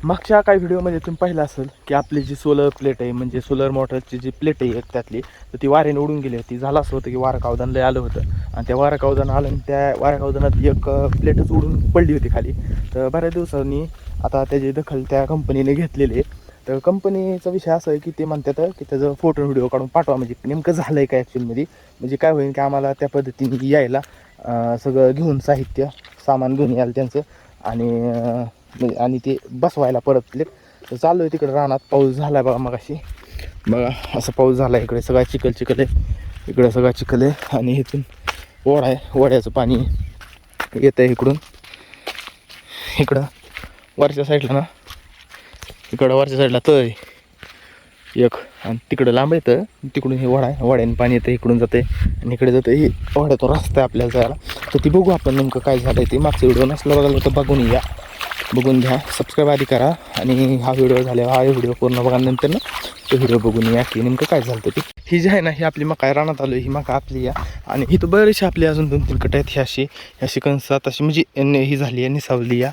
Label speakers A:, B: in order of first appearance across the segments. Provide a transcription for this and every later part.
A: मागच्या काही व्हिडिओमध्ये तुम्ही पाहिलं असेल की आपली जी सोलर प्लेट आहे म्हणजे सोलर मोटरची जी प्लेट आहे एक त्यातली तर ती वाऱ्याने उडून गेली होती. झालं असं होतं की वारा कावदान लय आलं होतं आणि त्या वारा कावदान आलं आणि त्या वारा कावदानात एक प्लेटच उडून पडली होती खाली. तर बऱ्याच दिवसांनी आता त्याची दखल त्या कंपनीने घेतलेली आहे. तर कंपनीचा विषय असा आहे की ते म्हणतात की त्याचं फोटो व्हिडिओ काढून पाठवा म्हणजे नेमकं झालं आहे का ॲक्च्युअलमध्ये. म्हणजे काय होईल की आम्हाला त्या पद्धतीने यायला सगळं घेऊन साहित्य सामान घेऊन यायला त्यांचं आणि ते बसवायला परत प्लेट. तर चाललो आहे तिकडे रानात. पाऊस झाला आहे बघा मगाशी. बघा असं पाऊस झाला आहे इकडे. सगळा चिखल आहे इकडं. सगळा चिखल आहे आणि इथून ओढा आहे. ओढ्याचं पाणी येतं आहे इकडं वरच्या साईडला ना. इकडं वरच्या साईडला तळ आहे एक आणि तिकडं लांब येतं. तिकडून हे ओढा आहे. ओढ्याने पाणी येतं इकडून जाते आणि इकडे जातं. ही ओढ्यातून रस्ता आहे आपल्याला जायला. तर ती बघू आपण नेमकं काय झालं आहे ते. मागचा व्हिडिओ नसला बघायला तर बघून घ्या. सबस्क्राईब आधी करा आणि हा व्हिडिओ झाल्यावर हा व्हिडिओ पूर्ण बघा. नंतर ना तो व्हिडिओ बघून या की नेमकं काय झालं ते. ही जी आहे ना ही आपली मका रानात आलो. ही मका आपली या आणि ही तर बरीचशी आपली अजून 2-3 कट आहेत. ह्याशी कणसात अशी म्हणजे ही झाली आहे निसावली या.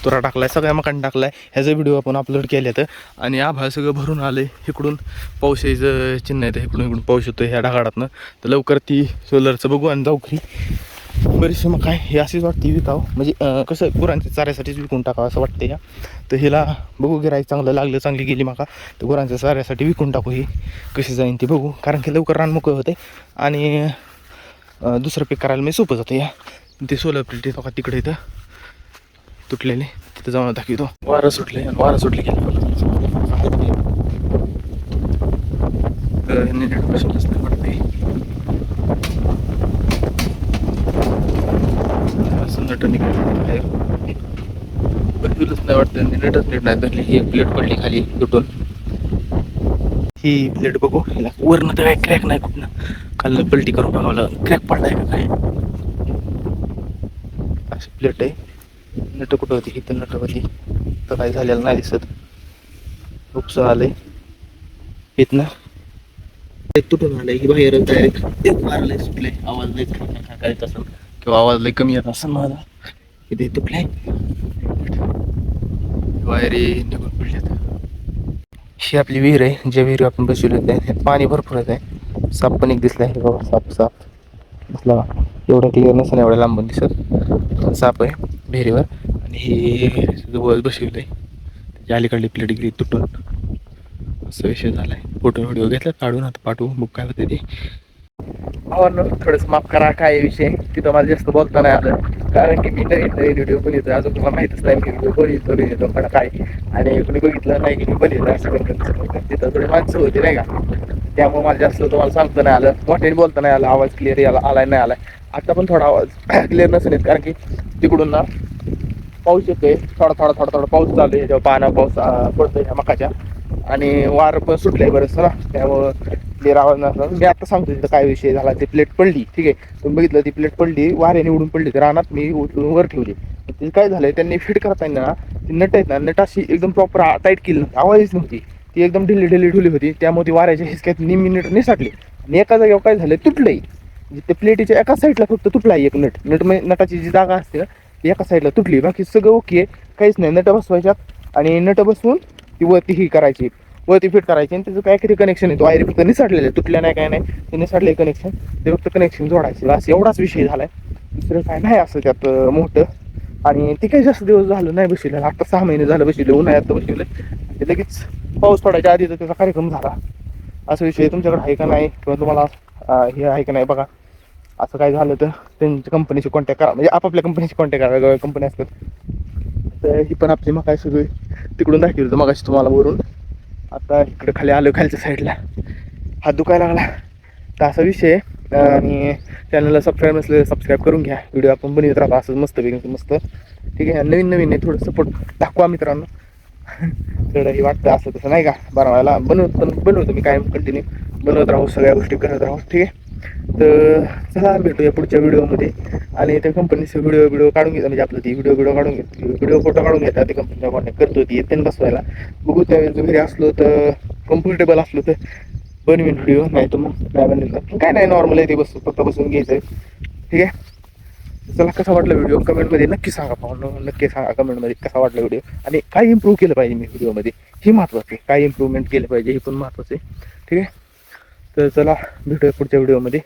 A: तुरा टाकलाय सगळ्या मकान टाकलाय. ह्याचा व्हिडिओ आपण अपलोड केले तर आणि आभाळ सगळं भरून आलं आहे. इकडून पाऊस यायचं चिन्ह येतं. इकडून पाऊस येतो ह्या ढगाळातनं. तर लवकर ती सोलरचं बघू आणि जाऊ घरी. बरीचशी मग काय हे अशीच वाटते विकावं म्हणजे कसं गुरांच्या चाऱ्यासाठीच विकून टाकावं असं वाटतं या. तर हिला बघू गिराईक चांगलं लागलं चांगली गेली मका तर गुरांच्या चाऱ्यासाठी विकून टाकू. ही कशी जाईन ती बघू कारण की लवकर रान मोकळं होते आणि दुसरं पीक करायला मी सोपं जातं या. ते सोलर प्लेट का तिकडे इथं तुटलेले तिथं जाऊन दाखवतो. वारं सुटले आणि वारं सुटले गेलं बसूनच नाही पडते. असं नट निघालं बदलूच नाही वाटतं. नेटच नीट नाही धरली. ही एक प्लेट पडली खाली तुटून. ही प्लेट बघू हिला वरनं तर काय क्रॅक नाही कुठनं. खाल्लं पलटी करून बघावलं क्रॅक पडलाय का काय. अशी प्लेट आहे. नट कुठं होती इथं नट होती तर काही झालेलं नाही दिसत. उपसं आलंय इथनं तुटून आलंय की बाहेर डायरेक्ट मारलंय सुटले. आवाज लय काढत असेल किंवा आवाज लय कमी येत असेल मला. इथे तुटलंय वायरी निघून पडल्यात. ही आपली विहीर आहे. ज्या विहीर आपण बसवले आहे पाणी भरपूरच आहे. साप पण एक दिसला आहे बाबा. साप दिसला एवढं क्लिअर नसेल एवढ्या लांबून दिसत. साप आहे विहिरीवर आणि हे जवळ बसवलं आहे. त्याच्या अलीकडली प्लेट गेली तुटून असा विषय झाला आहे. फोटो व्हिडिओ घेतला काढून आता पाठवू बुक काय होते ते. थोडंसं माफ करा काय विषय तिथं मला जास्त बोलता नाही आलं कारण की मी नवीन व्हिडिओ बनवतो. अजून तुम्हाला माहितच नाही मी व्हिडिओ बनवतो मला काय आणि कोणी बघितलं नाही की मी बनवलं असं तिथं थोडी माणसं होती नाही का. त्यामुळे मला जास्त तुम्हाला सांगता नाही आलं. मोठ्याने बोलता नाही आलं. आवाज क्लिअर याला आलाय नाही आलाय. आता पण थोडा आवाज क्लिअर नसेल येत कारण की तिकडून ना पाऊस येतोय. थोडा पाऊस चालू आहे. जेव्हा पानं पाऊस पडतोय ह्या मकाच्या आणि वारं पण सुटलंय बरंच ना. त्यामुळं क्लिअर आवाज नसणार. मी आता सांगतो तिथं काय विषय झाला. ती प्लेट पडली ठीक आहे. तुम्ही बघितलं ती प्लेट पडली वाऱ्याने उडून पडली. तर रानात मी उचलून वर ठेवली. ते काय झालंय त्यांनी फिट करताना ना ती नट आहेत ना नट अशी एकदम प्रॉपर टाईट केली नव्हती. आवाजच नव्हती. ती एकदम ढिली ठुली होती. त्यामुळे ती वाऱ्याच्या हिसक्यात निम्मी नट निसटली आणि एका जागेवर काय झालं तुटलंय. म्हणजे ते प्लेटीच्या एका साईडला फक्त तुटला एक नट नटाची जी जागा असते ना ती एका साईडला तुटली. बाकी सगळं ओके काहीच नाही. नट बसवायच्यात आणि नट बसवून ती वरती ही करायची वरती फिट करायची आणि त्याचं काय किती कनेक्शन आहे. तो वायरी फक्त निसटलेलं तुटल्या नाही काय नाही. ते निसटले कनेक्शन ते फक्त कनेक्शन जोडायचं असं एवढाच विषय झालाय. दुसरं काय नाही असं त्यात मोठं. आणि ते काही जास्त दिवस झालं नाही बसवलेलं. आता 6 महिने झालं बसवलं. उन्हाळ्यात बसवलं ते लगेच पाऊस पडायच्या आधी तर त्याचा कार्यक्रम झाला. असा विषय तुमच्याकडे आहे का नाही किंवा तुम्हाला हे आहे का नाही बघा. असं काय झालं तर त्यांच्या कंपनीशी कॉन्टॅक्ट करा. म्हणजे आपापल्या कंपनीशी कॉन्टॅक्ट करा. वेगवेगळ्या कंपनी असतात. तर ही पण आपली मग काय सगळी तिकडून दाखवली होतं मगाशी तुम्हाला वरून. आता इकडे खाली आलो खालच्या साईडला हात दुखायला लागला. तर असा विषय आणि चॅनलला सबस्क्राईब नसले सबस्क्राईब करून घ्या. व्हिडिओ आपण बनवत राहतो असंच मस्त मस्त ठीक आहे. नवीन आहे थोडं सपोर्ट दाखवा मित्रांनो. थोडं हे वाटतं असं तसं नाही का बनवायला बनवतो मी काय कंटिन्यू बनवत राहू सगळ्या गोष्टी करत राहू ठीक आहे. तर चला भेटूया पुढच्या व्हिडिओमध्ये आणि त्या कंपनीचे व्हिडिओ काढून घेतो. म्हणजे आपलं ती व्हिडिओ काढून घेतो. व्हिडिओ फोटो काढून घेतात. ते कंपनीला कॉन्टॅक्ट करतो ती येते बसवायला. बघू त्यावेळेस घरी असलो तर कम्फर्टेबल असलो तर बनवीन व्हिडिओ. नाही तर मग काय बनवेल काय नाही नॉर्मल आहे ते फक्त बसून घ्यायचं ठीक आहे. चला कसा वाटला व्हिडिओ कमेंटमध्ये नक्की सांगा पाहून, नक्की सांगा कमेंटमध्ये कसा वाटला व्हिडिओ आणि काय इम्प्रूव्ह केलं पाहिजे मी व्हिडिओमध्ये, हे महत्त्वाचं आहे. काय इम्प्रूव्हमेंट केलं पाहिजे हे पण महत्त्वाचं आहे. ठीक आहे, तर चला भेटूया पुढच्या व्हिडिओमध्ये.